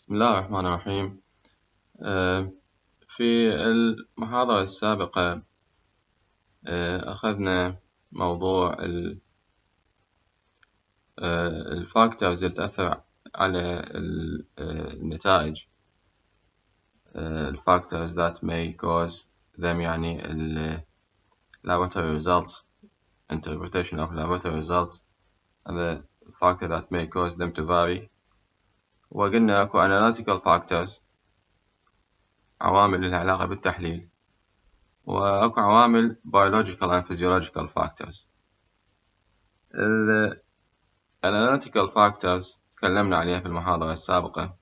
بسم الله الرحمن الرحيم. في المحاضرة السابقة أخذنا موضوع الفاكتورز اللي تأثر على النتائج. الفاكتورز that may cause them يعني laboratory results, interpretation of laboratory results, and the factor that may cause them to vary. وقلنا أكو analytical factors، عوامل لها علاقة بالتحليل، وأكو عوامل biological and physiological factors. analytical factors تكلمنا عليها في المحاضرة السابقة،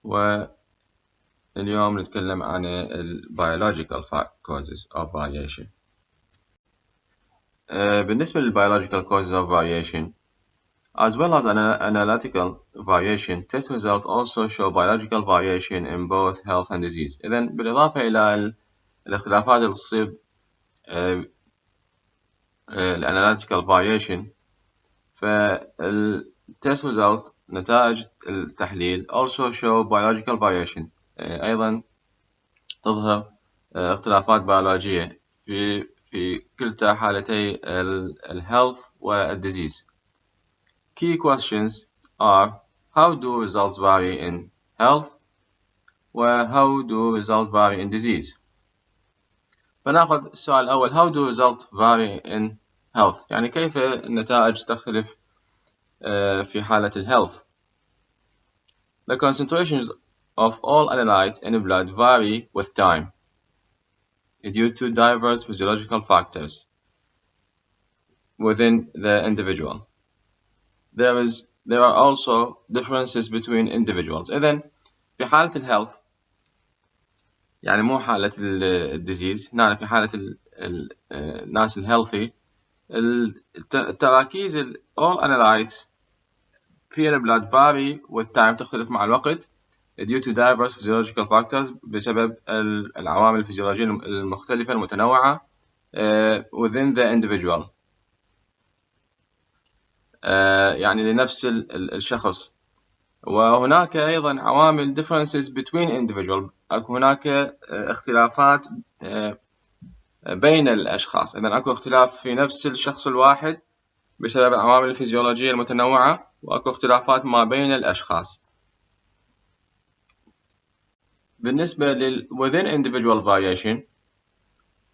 واليوم نتكلم عن biological causes of variation. بالنسبة biological causes of variation, as well as analytical variation, test results also show biological variation in both health and disease. إذن بالإضافة إلى الاختلافات اللي تصيب analytical variation، test result نتائج التحليل also show biological variation، أيضا تظهر اختلافات بيولوجية في كلتا حالتي health والdisease. Key questions are: how do results vary in health, و how do results vary in disease. فنأخذ السؤال الأول: how do results vary in health، يعني كيف النتائج تختلف في حالة health. The concentrations of all analytes in blood vary with time due to diverse physiological factors within the individual. There are also differences between individuals. إذن في حالة health، يعني مو حالة disease، هنا في حالة الناس healthy، التراكيز all analytes في البلاد vary with time، تختلف مع الوقت due to diverse physiological factors، بسبب العوامل الفيزيولوجية المختلفة المتنوعة within the individual، يعني لنفس الشخص. وهناك أيضا عوامل differences between individual، أكو هناك اختلافات بين الأشخاص. إذن أكو اختلاف في نفس الشخص الواحد بسبب العوامل الفيزيولوجية المتنوعة، وأكو اختلافات ما بين الأشخاص. بالنسبة within individual variation،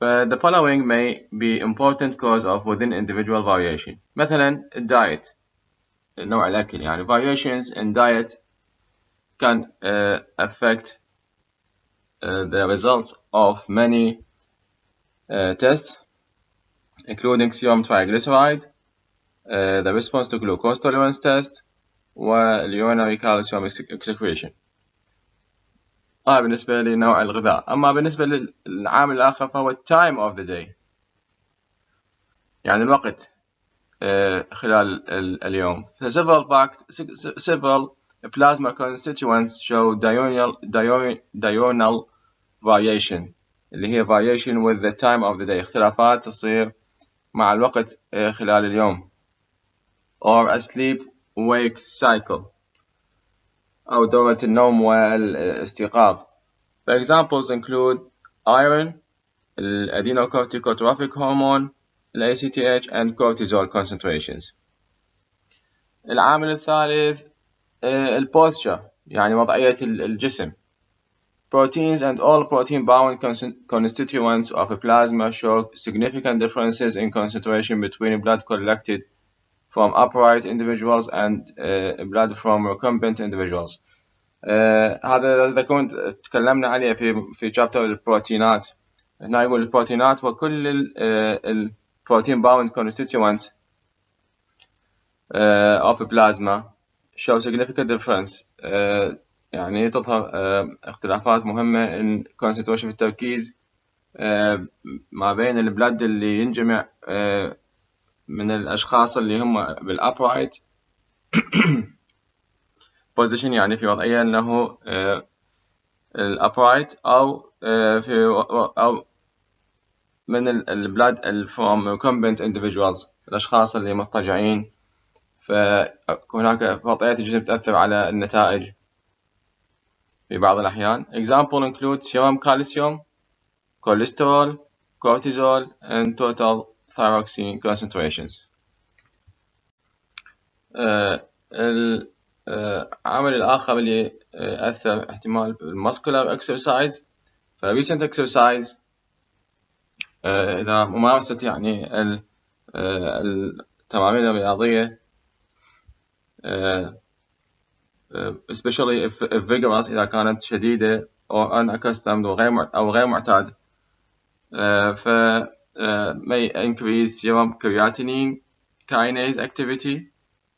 the following may be important cause of within individual variation. مثلا diet، نوع الأكل، يعني variations in diet can affect the results of many tests, including serum triglyceride, the response to glucose tolerance test, urinary calcium excretion. بالنسبة لنوع الغذاء. أما بالنسبة للعامل الآخر فهو time of the day، يعني الوقت خلال اليوم. several plasma constituents show diurnal variation، اللي هي variation with the time of the day، اختلافات تصير مع الوقت خلال اليوم. or a sleep wake cycle، أو دورة النوم والاستيقاظ. The examples include iron، adenocorticotropic hormone، ACTH and cortisol concentrations. العامل الثالث posture، يعني وضعية الجسم. Proteins and all protein-bound constituents of a plasma show significant differences in concentration between blood collected from upright individuals and blood from recumbent individuals. هذا إذا كنت تكلمنا عليه في chapter البروتينات. هنا يقول البروتينات وكل protein bound constituents of a plasma show significant difference، يعني تظهر اختلافات مهمة in concentration في التركيز ما بين البلد اللي ينجمع من الأشخاص اللي هم بالupright position، يعني في وضعية أنه الupright، أو من البلاد from recumbent individuals، الأشخاص اللي مضطجعين فهناك وضعية الجسم تأثر على النتائج في بعض الأحيان. Example include serum calcium, cholesterol, cortisol, and total thyroxine concentrations. العامل الآخر اللي أثر احتمال muscular exercise، recent exercise إذا ممارسة يعني التمارين الرياضية especially if vigorous إذا كانت شديدة or unaccustomed أو غير معتاد ف may increase serum creatinine kinase activity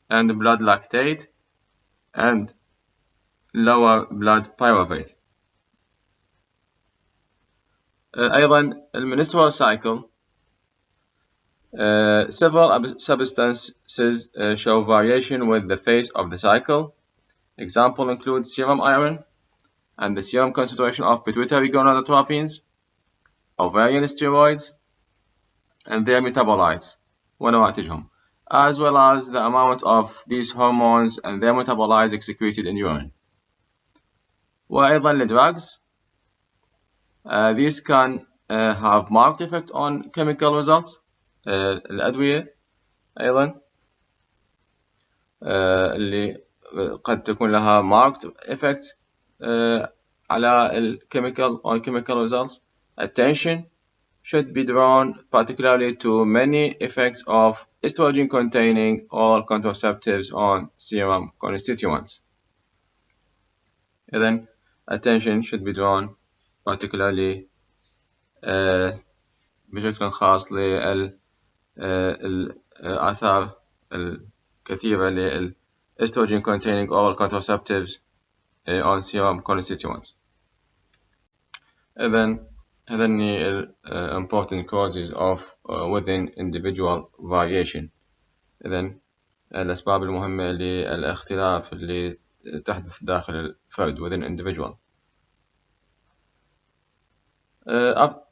and blood lactate and lower blood pyruvate. أيضا المنسترال cycle several substances show variation with the phase of the cycle. Example include serum iron and the serum concentration of pituitary gonadotropins, ovarian steroids, and their metabolites ونواتجهم, as well as the amount of these hormones and their metabolites excreted in urine. وأيضا الدراجز these can have marked effect on chemical results. الأدوية أيضا اللي قد تكون لها marked effects على chemical results. Attention should be drawn particularly to many effects of estrogen-containing oral contraceptives on serum constituents. Then attention should be drawn particularly بشكل خاص للآثار الكثيرة لل estrogen-containing oral contraceptives on serum constituents. Then important causes of within individual variation. إذن الأسباب المهمة للاختلاف اللي تحدث داخل الفرد within individual.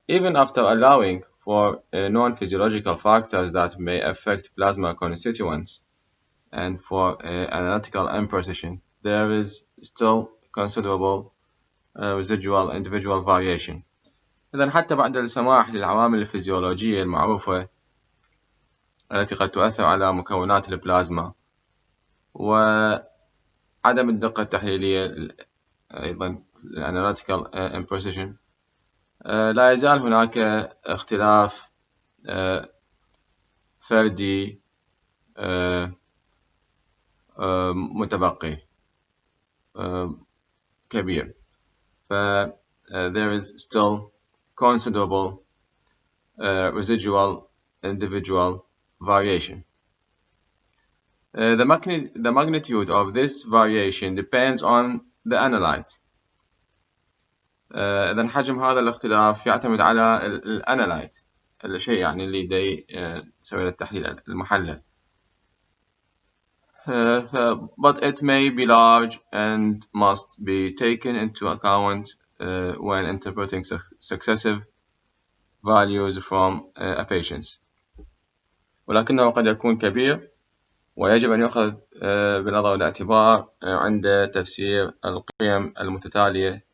Even after allowing for non-physiological factors that may affect plasma constituents and for analytical imprecision, there is still considerable residual individual variation. إذن حتى بعد السماح للعوامل الفيزيولوجية المعروفة التي قد تؤثر على مكونات البلازما وعدم الدقة التحليلية أيضا analytical imprecision، لا يزال هناك اختلاف فردي متبقي كبير. There is still considerable residual individual variation. The magnitude of this variation depends on the analyte. إذن حجم هذا الاختلاف يعتمد على الانالايت، الشيء يعني اللي يسوي له التحليل المحلل. But it may be large and must be taken into account when interpreting successive values from a patient. ولكنه قد يكون كبير ويجب أن يؤخذ بنظر الاعتبار عند تفسير القيم المتتالية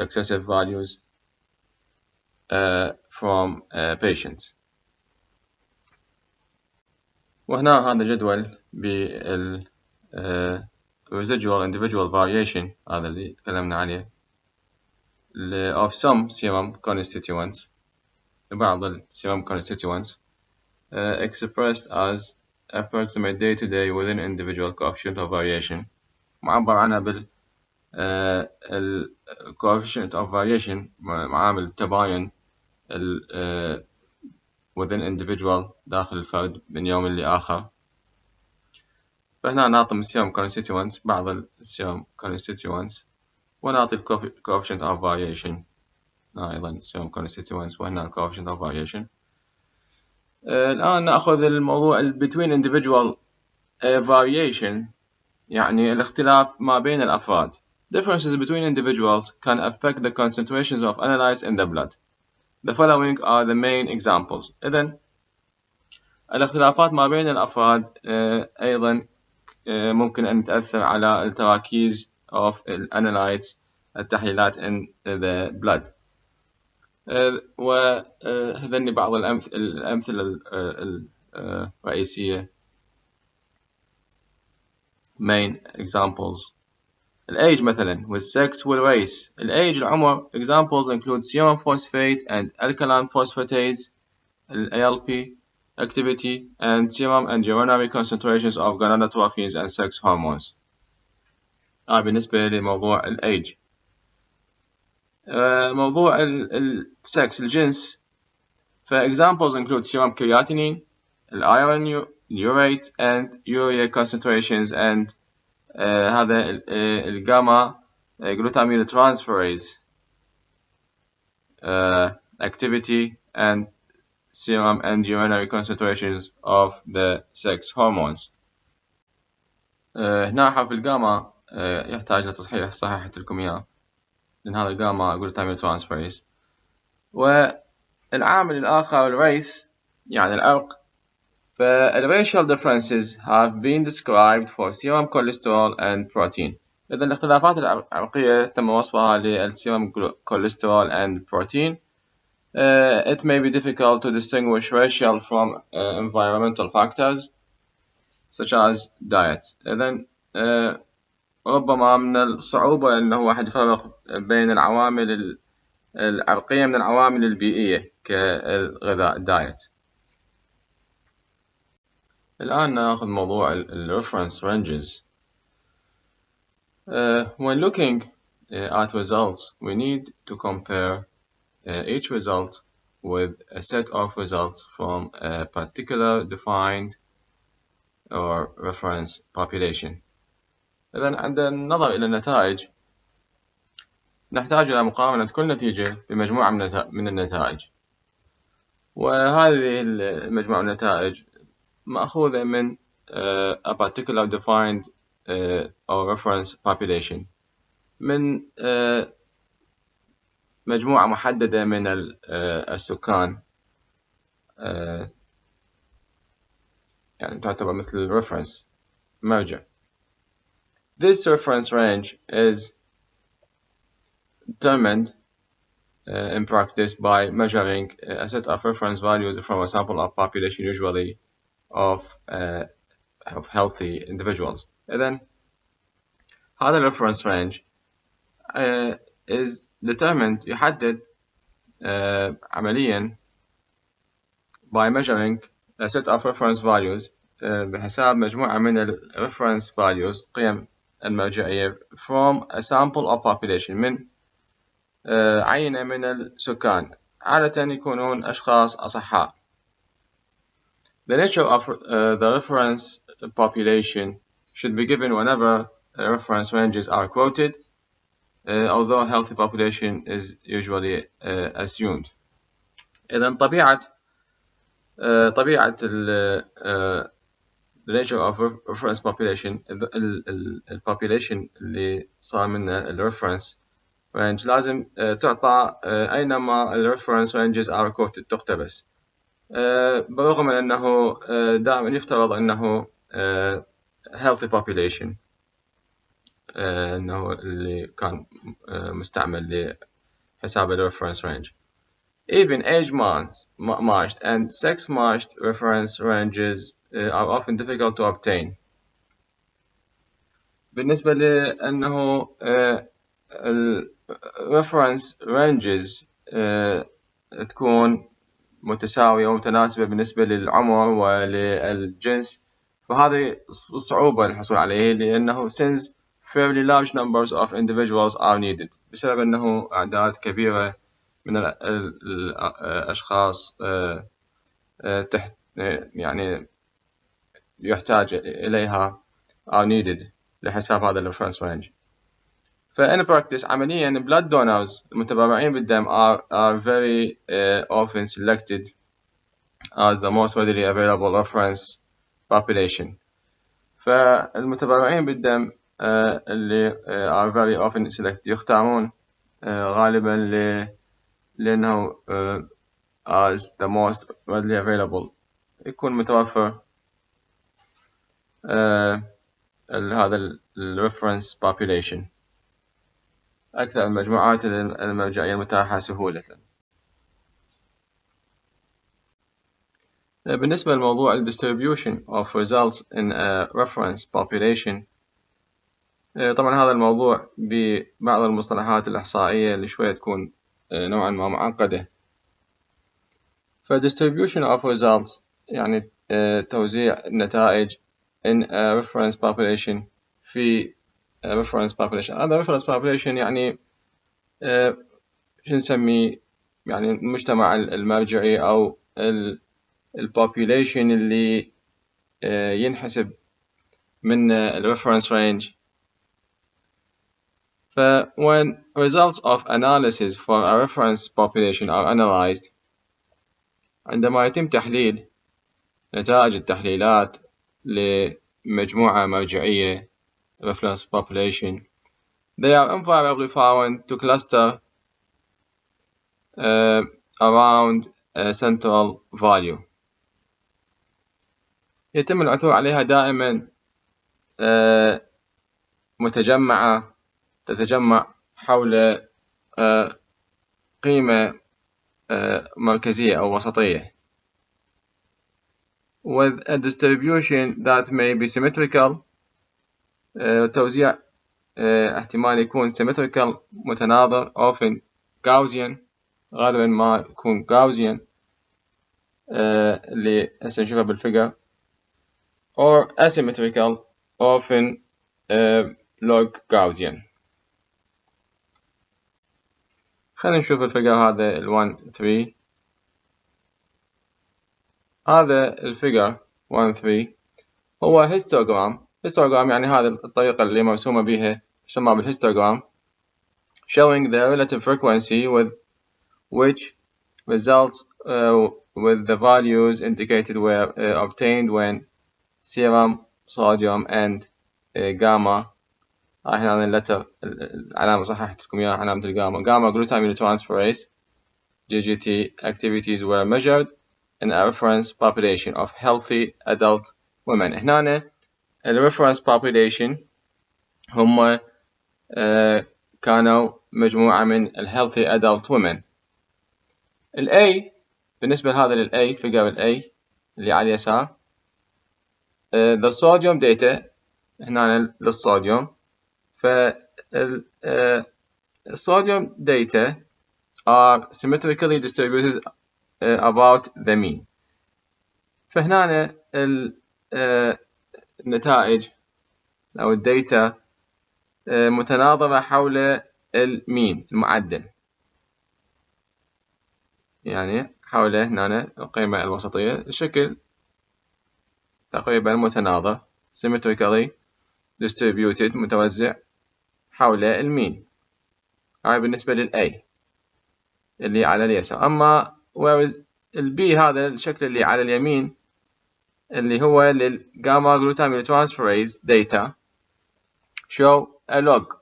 successive values from patients. وهنا هذا جدول بال residual individual variation هذا اللي تكلمنا عليه of some serum constituents، بعض serum constituents expressed as approximate day-to-day within individual coefficient of variation، معبر عنها بال coefficient of variation معامل التباين within individual داخل الفرد من يوم لآخر. فهنا نعطي serum constituents بعض serum constituents ونعطي coefficient of variation، أيضا serum constituents وهنا coefficient of variation. الآن نأخذ الموضوع between individual variation، يعني الاختلاف ما بين الأفراد. Differences between individuals can affect the concentrations of analytes in the blood. The following are the main examples. إذن الاختلافات ما بين الأفراد أيضا ممكن أن تأثر على التراكيز of الanalytes التحليلات in the blood. وهذني بعض الأمثلة الرئيسية main examples. الage مثلا والsex والrace. الage العمر examples include serum phosphate and alkaline phosphatase ALP activity and serum and urinary concentrations of gonadotropins and sex hormones. بالنسبة لموضوع الage. موضوع السكس الجنس examples include serum creatinine, iron urate and urea concentrations and هذا الجاما glutamine transferase activity and serum and urinary concentrations of the sex hormones. هنا حرف الجاما يحتاج لتصحيح صحيحة الكيمياء لأن هذا الجاما glutamine transferase. والعامل الآخر الريس يعني العرق. فالracial differences have been described for serum cholesterol and protein. إذا الاختلافات العرقية تم وصفها للserum cholesterol and protein. It may be difficult to distinguish racial from environmental factors such as diet. إذن ربما من الصعوبة أنه واحد يفرق بين العوامل العرقية من العوامل البيئية كالغذاء diet. الآن نأخذ موضوع reference ranges. When looking at results, we need to compare each result with a set of results from a particular defined or reference population. إذن عند النظر إلى النتائج نحتاج إلى مقارنة كل نتيجة بمجموعة من النتائج. وهذه المجموعة من النتائج مأخوذة من a particular defined or reference population من مجموعة محددة من السكان يعني تعتبر مثل reference مرجع. This reference range is determined in practice by measuring a set of reference values from a sample of population usually of healthy individuals. إذن هذا reference range is determined يحدد عمليا by measuring a set of reference values بحساب مجموعة من reference values قيم المرجعية from a sample of population من عينة من السكان عادة يكونون أشخاص أصحاء. The nature of the reference population should be given whenever reference ranges are quoted, although healthy population is usually assumed. إذن طبيعة the nature of reference population population اللي صار منه reference range لازم تعطى أينما reference ranges are quoted تقتبس. بالرغم من أنه دائما يفترض أنه healthy population أنه اللي كان مستعمل لحساب reference range. Even age-matched and sex-matched reference ranges are often difficult to obtain. بالنسبة لأنه reference ranges تكون متساوية ومتناسبة بالنسبة للعمر وللجنس فهذه الصعوبة الحصول عليه لأنه since fairly large numbers of individuals are needed بسبب أنه أعداد كبيرة من الأشخاص يعني يحتاج إليها are needed لحساب هذا reference range. فإن practice عمليا blood donors المتبرعين بالدم are very often selected as the most readily available reference population. فالمتبرعين بالدم اللي are very often selected يختارون غالبا لأنه as the most readily available يكون متوفر هذا ال reference population، أكثر المجموعات المرجعية المتاحة سهولة. بالنسبة لموضوع ال distribution of results in a reference population، طبعا هذا الموضوع ببعض المصطلحات الإحصائية اللي شوية تكون نوعا ما معقدة. ف distribution of results يعني توزيع النتائج in a reference population في reference population. هذا reference population يعني شو نسميه، يعني المجتمع المرجعي أو population اللي ينحسب من reference range. ف when results of analysis for a reference population are analyzed، عندما يتم تحليل نتائج التحليلات لمجموعة مرجعية reference population، they are invariably found to cluster around a central value. يتم العثور عليها دائما متجمعة، تتجمع حول قيمة مركزية أو وسطية. with a distribution that may be symmetrical، توزيع احتمال يكون symmetrical متناظر، often Gaussian، غالبا ما يكون Gaussian اللي هسه نشوفها بالفيجر، or asymmetrical often log Gaussian. خلينا نشوف الفيجر هذا ال 1-3. هذا الفيجر 1-3 هو histogram يعني هذه الطريقة اللي مرسومة بها تسمى بالhistogram، showing the relative frequency with which results with the values indicated were obtained when serum, sodium and gamma. هنا اللتر العلامة صححت لكم إياها، علامة الجاما، gamma glutamine transferase GGT activities were measured in a reference population of healthy adult women. هنا ال reference population هم كانوا مجموعة من ال healthy adult women. ال A بالنسبة لهذا ال A figure ال A اللي على اليسار، the sodium data هنا للصوديوم، فال sodium data are symmetrically distributed about the mean. فهنا النتائج أو الداتا متناظرة حول المين المعدل، يعني حول هنا القيمة الوسطية، الشكل تقريبا متناظر symmetrically distributed متوزع حول المين. هاي بالنسبة للA اللي على اليسار. أما whereas الB هذا الشكل اللي على اليمين اللي هو للجاما glutamine transferase data show a log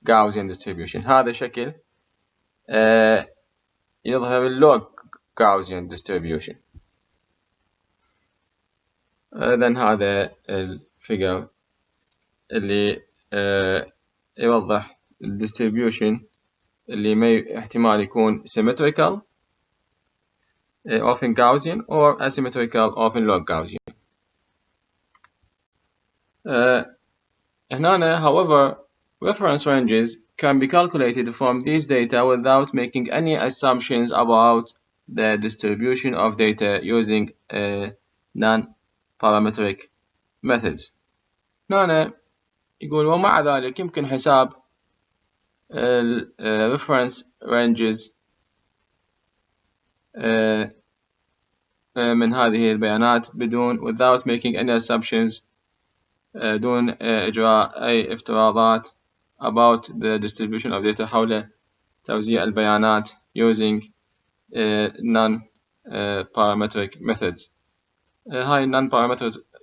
Gaussian distribution. هذا شكل يظهر اللوج Gaussian distribution. إذن هذا الفيجر اللي يوضح الديستريبيوشن اللي ما احتمال يكون symmetrical often Gaussian or asymmetrical often log Gaussian. هنا however reference ranges can be calculated from these data without making any assumptions about the distribution of data using non-parametric methods. هنا يقول ومع ذلك يمكن حساب reference ranges من هذه البيانات بدون without making any assumptions، دون إجراء أي افتراضات about the distribution of data حول توزيع البيانات using non-parametric methods. هاي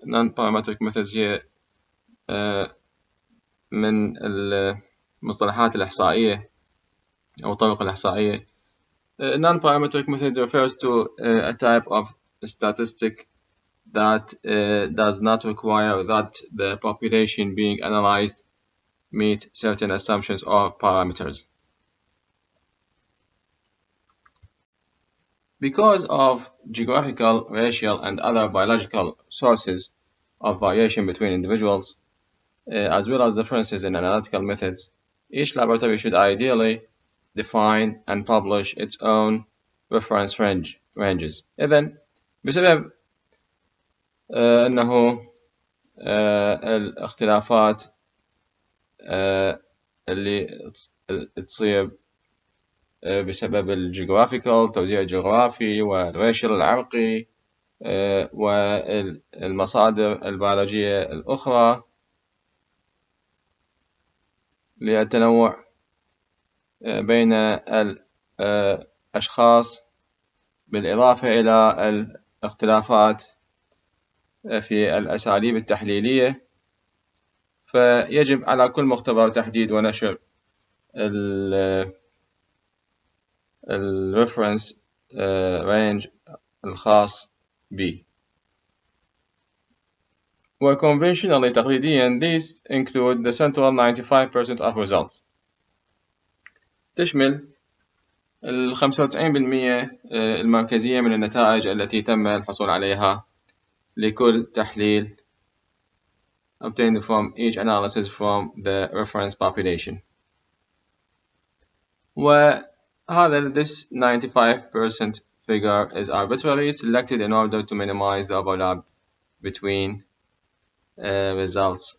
non-parametric methods هي من المصطلحات الإحصائية أو الطرق الإحصائية. Non-parametric method refers to a type of statistic that does not require that the population being analyzed meet certain assumptions or parameters. Because of geographical, racial, and other biological sources of variation between individuals, as well as differences in analytical methods, each laboratory should ideally define and publish its own reference ranges. إذن بسبب أنه الاختلافات اللي تصير بسبب الجغرافيكال، توزيع الجغرافي، والريشل العرقي، والمصادر البيولوجية الأخرى للتنوع بين الأشخاص، بالإضافة إلى الاختلافات في الأساليب التحليلية، فيجب على كل مختبر تحديد ونشر الريفرنس رينج الخاص به. وconventionally تقليديا these include the central 95% of results. تشمل 95% المركزية من النتائج التي تم الحصول عليها لكل تحليل obtained from each analysis from the reference population. وهذا this 95% figure is arbitrarily selected in order to minimize the overlap between results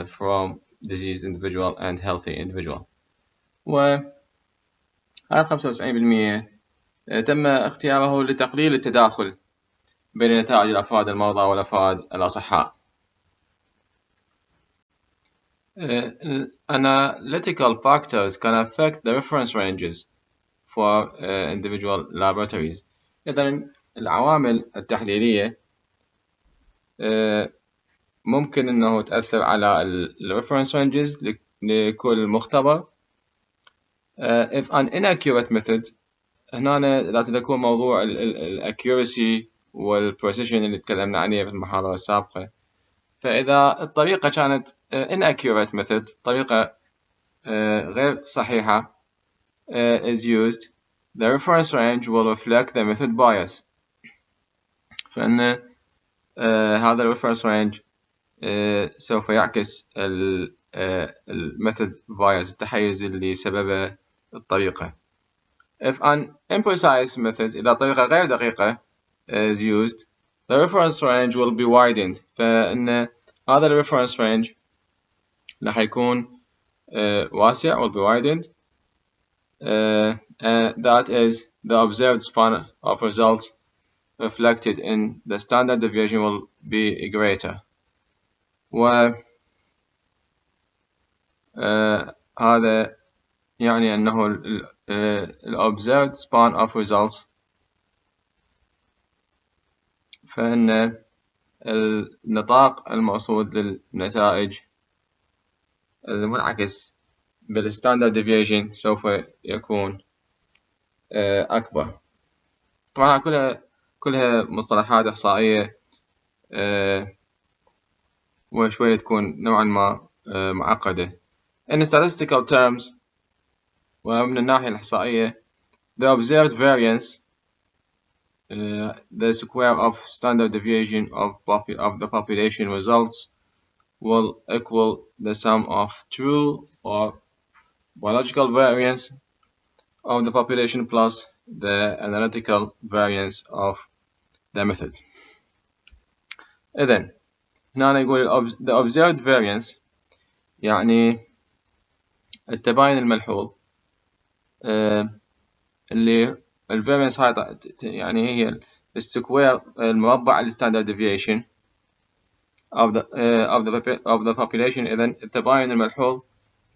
from diseased individual and healthy individual. وهذا 95% تم اختياره لتقليل التداخل بين نتائج الأفراد المرضى والأفراد الأصحاء. Analytical factors can affect the reference ranges for individual laboratories. إذن العوامل التحليلية ممكن أنه تأثر على reference ranges لكل مختبر. If an inaccurate method، هنا لا تذكر موضوع accuracy والprecision اللي تكلمنا عنه في المحاضرة السابقة. فإذا الطريقة كانت inaccurate method، طريقة غير صحيحة is used, the reference range will reflect the method bias. فإن هذا reference range سوف يعكس method bias، التحيز اللي سببه الطريقة. If an imprecise method، إذا طريقة غير دقيقة is used, the reference range will be widened. فإن هذا reference range راح يكون واسع will be widened. That is, the observed span of results reflected in the standard deviation will be greater. هذا يعني أنه observed span of results، فإن النطاق المقصود للنتائج المنعكس بالستاندرد ديفيشن سوف يكون أكبر. طبعا كلها مصطلحات إحصائية وشوية تكون نوعا ما معقدة. In statistical terms، ومن الناحية الإحصائية، the observed variance the square of standard deviation of the population results will equal the sum of true or biological variance of the population plus the analytical variance of the method. إذن هنا يقول the observed variance يعني التباين الملحوظ، اللي الفاريانس هاي يعني هي السكوير المربع الستاندرد deviation of the population. إذن التباين الملحوظ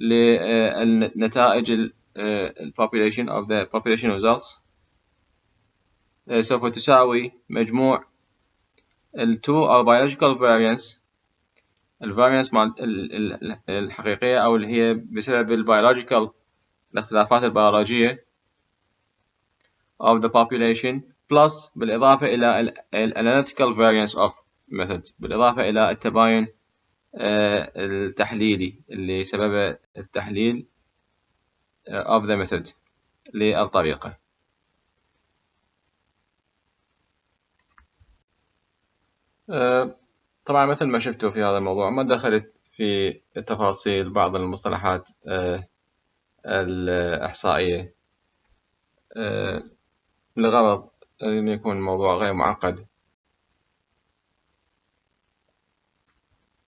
للنتائج population of the population results سوف تساوي مجموع two or biological variance، الفاريانس الحقيقية أو اللي هي بسبب البيولوجيكال الاختلافات البيولوجية of the population plus بالإضافة إلى analytical variance of method، بالإضافة إلى التباين التحليلي اللي سببه التحليل of the method للطريقة. طبعا مثل ما شفتوا في هذا الموضوع ما دخلت في التفاصيل بعض المصطلحات الإحصائية لغرض أن يكون الموضوع غير معقد